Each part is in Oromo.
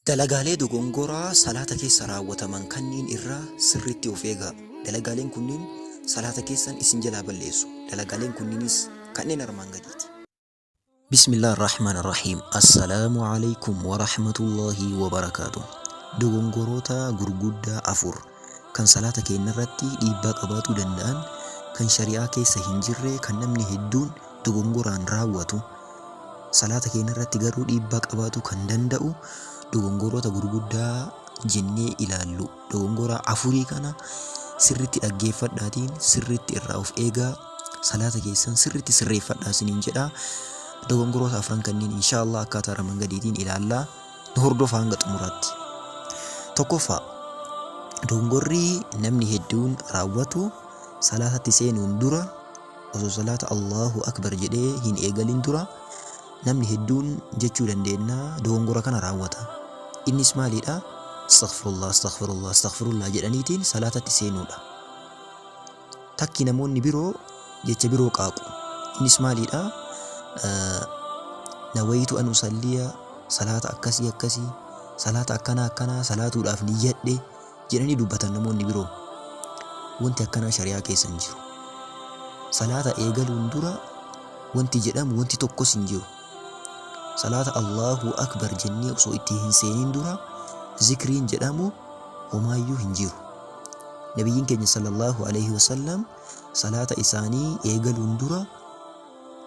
Dalagaalee dogongoraa salaata keessa raawwataman kanneen irraa sirriitti of eegaa. Dalagaaleen kunniin salaata keessan isin jalaa balleessu. Dalagaaleen kunniinis kanneen armaan gadiiti. Bismillahirrahmanirrahiim. Assalaamu alaykum wa rahmatullahi wa barakaatuh. Dogongoroota gurguddaa afur kan salaata keenya irratti dhiibbaa qabaachuu danda'an, kan shari'aa keessa hin jirre, kan namni hedduun dogongoraan raawwatu, salaata keenya irratti garuu dhiibbaa qabaachuu kan danda'u dogongoroota gurguddaa jennee ilaallu. Dogongora afurii kana sirriitti dhaggeeffadhaatiin sirriitti irraa of eegaa. Salaata keessan sirriitti sirreeffadhaa isiniin jedha. Dogongoroota afran kanneen inshaallah akkaataa armaan gadiitiin ilaallaa. Nu hordofaa hanga xumuraatti. Tokkoffaa, dogongorri namni hedduun raawwatu salaatatti seenuun dura osoo salaata Allahu akbar jedhee hin eegalin dura namni hedduun jechuu dandeenya dogongora kana raawwata. Innis maalidha? Astaghfirullah, astaghfirullah, astaghfirullah jedhaniitiin salaatatti seenuudha. Takki namoonni biroo jecha biroo qaaqu. Innis maalidha? Nawaytu an usalliya, salaata akkasii akkasii, salaata akkanaa salaatuudhaaf niyyadhe jedhanii dubbatan namoonni biroo. Wanti akkanaa shari'aa keessa hin jiru. Salaata eegaluun dura wanti jedhamu wanti tokkos hin jiru. Salaata Allahu akbar jennee osoo itti hin seenin dura zikriin jedhamu homaayyuu hin jiru. Nabiyyiin keenya sallallahu alaihi wasallam salaata isaanii eegaluun dura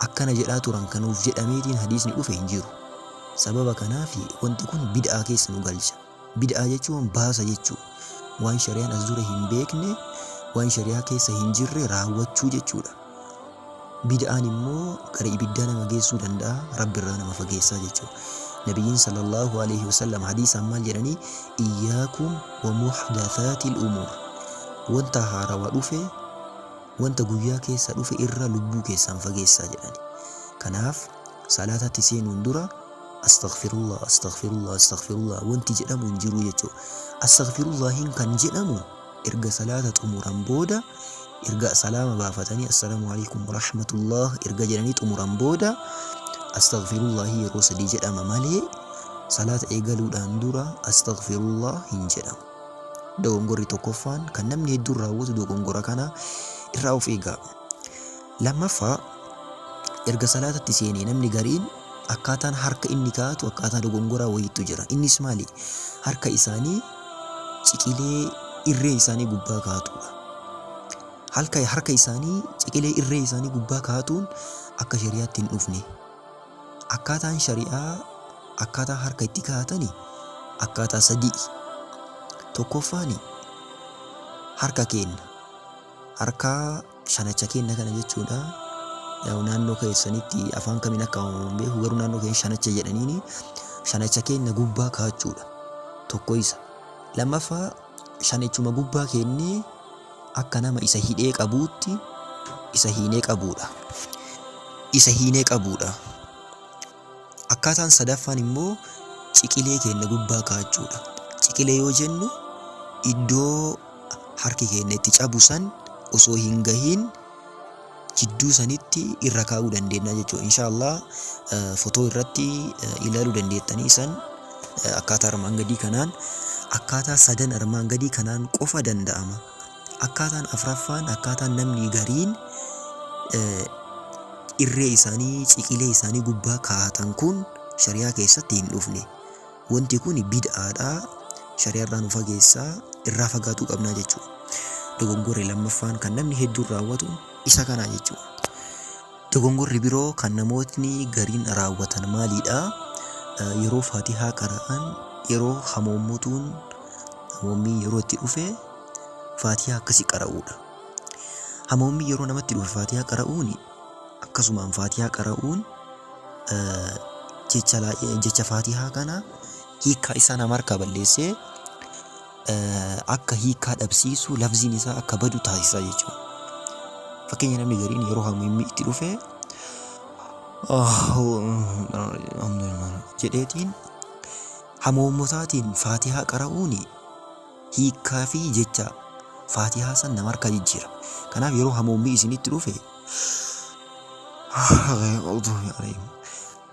akkana jedhaa turan kanuuf jedhameetiin hadiisni dhufe hin jiru. Sababa kanaaf wanti kun bid'aa keessa nu galcha. Bid'aa jechuun baasa jechuu. Waan shari'aan as dura hin beekne, waan shari'aa keessa hin jirre raawwachuu jechuudha. Bid'aan immoo gara ibiddaa nama geessuu danda'a, Rabbi irraa nama fageessaa jechuudha. Nabiyyiin sallallahu alaihi wasallam hadiisaan maal jedhanii? Iyyaakum wa muhdathaatil umuur. Wanta haarawaa dhufe, wanta guyyaa keessa dhufe irra lubbuu keessaan fageessaa jedhani. Kanaaf salaatatti seenuun dura astaghfirullah, astaghfirullah, astaghfirullah wanti jedhamu hin jiru jechuudha. Astaghfirullahiin kan jedhamu erga salaata xumuran booda, erga salaama baafatanii assalaamu alaykum wa rahmatullah erga jedhanii xumuran booda astaghfirullahi yeroo sadii jedhama malee salaata eegaluudhaan dura astaghfirullah hin jedhamu. Dogongorri tokkoffaan kan namni hedduun raawwatu dogongora kana irraa of eegaa. Lammaffaa, erga salaatatti seenee namni gariin akkaataan harka inni kaa'atu akkaataa dogongoraa wayiitu jira. Innis maali? Harka isaanii ciqilee irree isaanii gubbaa kaa'atudha. Harka isaanii ciqilee irree isaanii gubbaa kaa'atuun akka shari'aatti hin dhufne. Akkaataan shari'aa akkaataa harka itti kaa'atani akkaataa sadii. Tokkoffaani harka keenya, harka shanacha keenya kana jechuudha. Naannoo keessanitti afaan kamiin akka uumamu beeku, garuu naannoo keenya shanacha jedhaniini shanacha keenya gubbaa kaa'achuudha. Tokko isa. Lammaffaa, shanachuma gubbaa keenya akka nama isa hidhee qabuutti isa hiinee qabuudha. Isa hiinee qabuudha. Akkaataan sadaffaan immoo ciqilee keenya gubbaa kaa'achuudha. Ciqilee yoo jennu iddoo harki keenya itti cabu san osoo hin gahiin jidduu sanitti irra kaa'uu dandeenya jechuudha. Inshaallah fotoo irratti ilaaluu dandeettanii san akkaataa armaan gadii kanaan, akkaataa sadan armaan gadii kanaan qofa danda'ama. Akkaataan afraffaan akkaataan namni gariin irree isaanii, ciqilee isaanii gubbaa kaa'atan kun shari'aa keessatti hin dhufne. Wanti kun bid'aadha. Shari'aa irraa nu fageessaa, irraa fagaatuu qabnaa jechuudha. Dogongorri lammaffaan kan namni hedduun raawwatu isa kana jechuudha. Dogongorri biroo kan namootni gariin raawwatan maalidha? Yeroo faatihaa qara'an, yeroo hamoommutuun hamoommii yeroo itti dhufe faatihaa akkasii qara'uudha. Hamoommii yeroo namatti dhufe faatihaa qara'uun akkasumaan faatihaa qara'uun jecha faatihaa kana hiikkaa isaa nama harkaa balleessee akka hiikkaa dhabsiisu lafziin isaa akka badu taasisa jechuudha. Fakkeenya namni gariin yeroo hamoommii itti dhufe jedheetiin hamoommotaatiin faatihaa qara'uun hiikkaa fi jecha faatihaa san nama harkaa jijjiira. Kanaaf yeroo hamoommii isinitti dhufe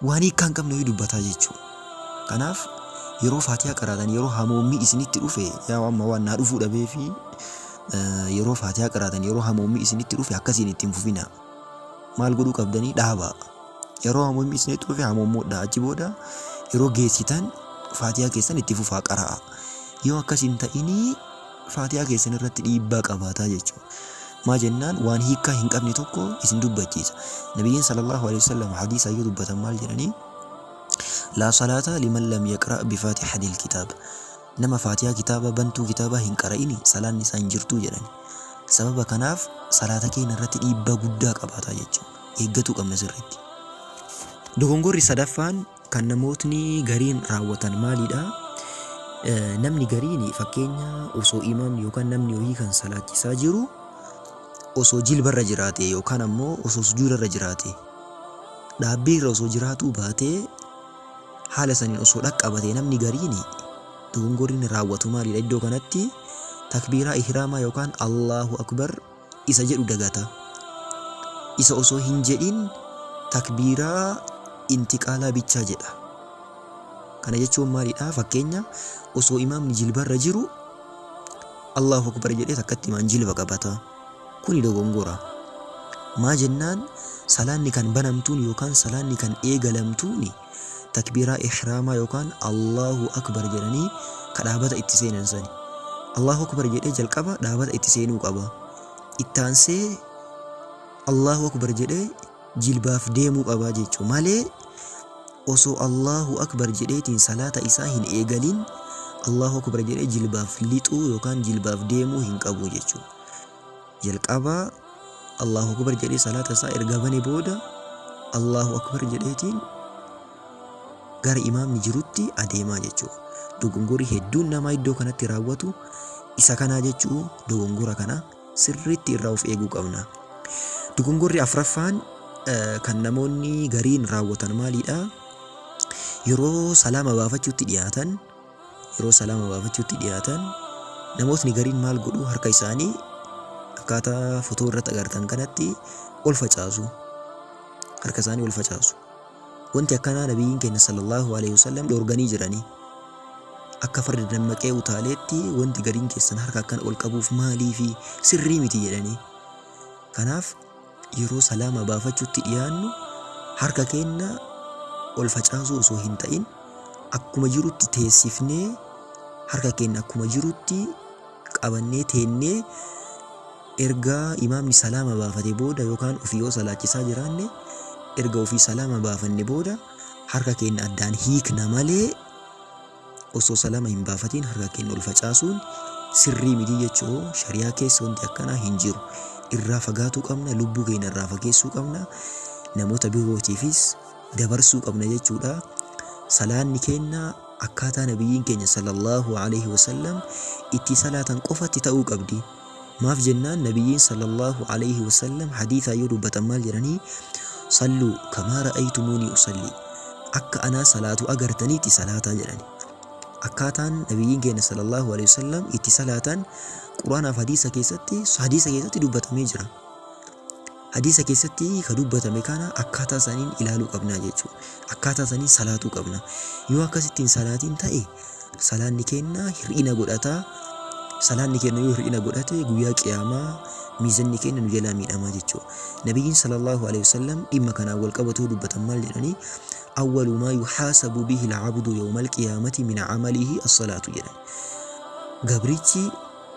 waan hiikkaa hin qabne dubbataa jechuudha. Kanaaf yeroo faatiyaa qaraatan yeroo hamoommi isinitti dhufe yaa amma waan naa dhufuu dhabee fi yeroo faatiyaa qaraatan yeroo hamoommi isinitti dhufe akkasiin ittiin fufina. Maal godhuu qabdanii dhaabaa. Yeroo hamoommi isinitti dhufe hamoommoodha achi booda yeroo geessitan faatiyaa keessan itti fufaa qara'a. Yoo akkasiin ta'inii faatiyaa keessan irratti dhiibbaa qabaataa jechuudha. Maa jennaan waan hiikkaa hin qabne tokko isin dubbachiisa. Nabiyyiin sallallahu alaihi wasallam hadiisa yoo dubbatan maal jedhanii لا صلاة لمن لم يقرأ بفاتحة الكتاب نما فاتحة كتابة بنتو كتابة هن قرأيني صلاة نسان جرتو جراني سبب كناف صلاة كين الرتي إبا قداك أباتا يجو إيقاتو كم نزرت دوغنغوري صدفان كان نموتني غرين راوة مالي دا نمني غريني فكينيا وصو إمام يوكان نمني وهي كان صلاة ساجرو وصو جلب الرجراتي يوكان أمو وصو سجور الرجراتي دابير وصو جراتو باتي haala saniin osoo dhaqqabatee namni gariini dogongorri raawwatu maalidha iddoo kanatti takbiiraa ihraamaa yookaan Allahu akbar isa jedhu dagata. Isa osoo hin jedhin takbiiraa intiqaalaa bichaa jedha. Kana jechuun maalidha fakkeenya osoo imaamni jilbarra jiru Allahu akbar jedhee takkatti imaan jilba qabata. Kuni dogongora. Maa jennaan salaanni kan banamtuun yookaan salaanni kan eegalamtuuni takbiiraa ihraama yookaan Allahu akbar jedhanii ka dhaabata itti seenan sani. Allahu akbar jedhee jalqaba dhaabata itti seenuu qaba. Ittaansee Allahu akbar jedhee jilbaaf deemuu qaba jechuudha. Malee osoo Allahu akbar jedheetiin salaata isaa hin eegalin Allahu akbar jedhee jilbaaf lixuu yookaan jilbaaf deemuu hin qabu jechuudha. Jalqaba Allahu akbar jedhee salaata isaa erga bane booda Allahu akbar jedheetiin gara imaamni jirutti adeemaa jechuudha. Dogongorri hedduun nama iddoo kanatti raawwatu isa kanaa jechuun dogongora kana sirriitti irraa of eeguu qabna. Dogongorri afraffaan kan namoonni gariin raawwatan maalidha? Yeroo salaama baafachuutti dhiyaatan namootni gariin maal godhu harka isaanii akkaataa fotoo irratti agartan kanatti ol facaasu. Harka isaanii ol facaasu. Wanti akkanaa nabiyyiin keenya sallallahu alaihi wasallam dhoorganii jiranii. Akka farda dammaqee utaaleetti wanti gariin keessan harka akkan ol qabuuf maalii fi sirrii miti jedhanii. Kanaaf yeroo salaama baafachuutti dhiyaannu harka keenya ol facaasuu osoo hin ta'in akkuma jirutti teessifnee harka keenya akkuma jirutti qabannee teennee erga imaamni salaama baafate booda yookaan ofii yoo salaachisaa jiraanne erga ofii salaama baafanne booda harka keenya addaan hiikna malee osoo salaama hin baafatiin harka keenya ol facaasuun sirrii miti jechuu shariyaa keessa wanti akkanaa hin jiru. Irraa fagaatuu qabna, lubbuu keenya irraa fageessuu qabna, namoota birootiifis dabarsuu qabna jechuudha. Salaanni keenya akkaataa nabiyyiin keenya sallallahu alaihi wasallam itti salaatan qofatti ta'uu qabdi. Maaf jennaan nabiyyiin sallallahu alaihi wasallam hadiisa yoo dubbatan maal jedhanii صلوا كما رأيتموني أصلي أكا أنا صلاة أغرتنيتي صلاة جراني أكاتان نبيين كينا صلى الله عليه وسلم إتي صلاة قرآن حديثة كيستي دوبة ميجرا حديثة كيستي كدوبة ميكانا أكاتا سنين إلالو قبنا جيجو أكاتا سنين صلاة قبنا يواكا ستين صلاة تأي صلاة نكينا هرئنا قدأتا صلاة نكينا هرئنا قدأتا قويا قياما ميزان كينا نجلا من أما جيجو نبيين صلى الله عليه وسلم إما كان أول قبته دبة مال جراني أول ما يحاسب به العبد يوم القيامة من عمله الصلاة جراني قبريتي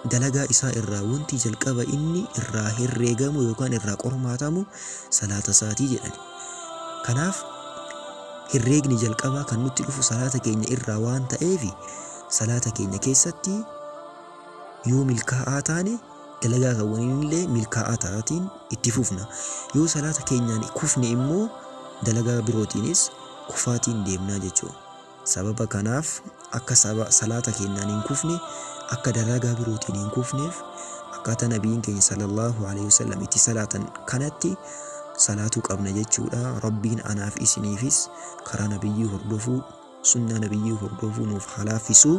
دلقا إساء الراونتي جلقب إني الراه الرقام ويكان الراق أرماتامو صلاة ساتي جراني كناف الرقني جلقبا كان نتلف صلاة كينا الراوان تأيفي صلاة كينا كيستي يوم الكاءاتاني dalagaa kawwaniin illee milkaa'ataatiin itti fufna. Yoo salaata keenyaan kufne immoo dalagaa birootiinis kufaatiin deemnaa jechuudha. Sababa kanaaf akka salaata keenyaan hin kufne akka dalagaa birootiin hin kufneef akkaataa nabiyyiin keenya sallallahu alaihi wasallam itti salaatan kanatti salaatuu qabna jechuudha. Rabbiin anaaf isiniifis karaa nabiyyii hordofuu sunnaa nabiyyii hordofuu nuuf halaafisuu.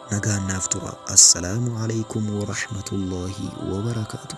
نجان نافترا. السلام عليكم ورحمة الله وبركاته.